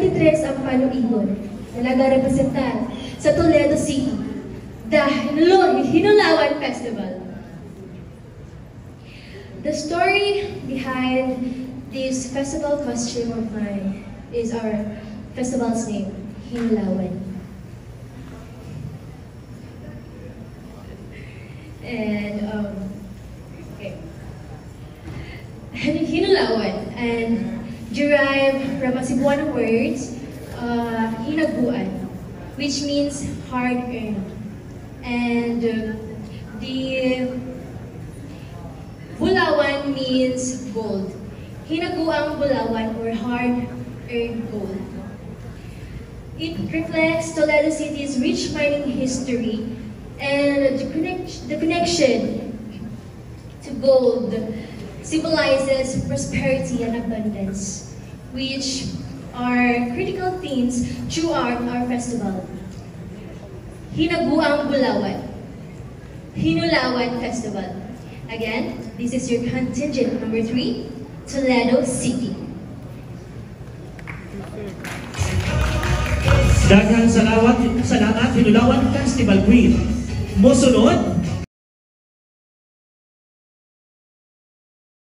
23 ang panuibon na nagarepresentar sa Toledo City, the Hinulawan Festival. The story behind this festival costume of mine is our festival's name, Hinulawan. And Hinulawan, and derived from a Cebuano word, hinaguan, which means hard-earned. And the Bulawan means gold. Hinaguang Bulawan, or hard-earned gold. It reflects Toledo City's rich mining history and the connection to gold symbolizes prosperity and abundance, which are critical themes throughout our festival. Hinaguang Bulawan, Hinulawan Festival. Again, this is your contingent number 3, Toledo City. Daghang salamat Hinulawan Festival Queen. Mosunod,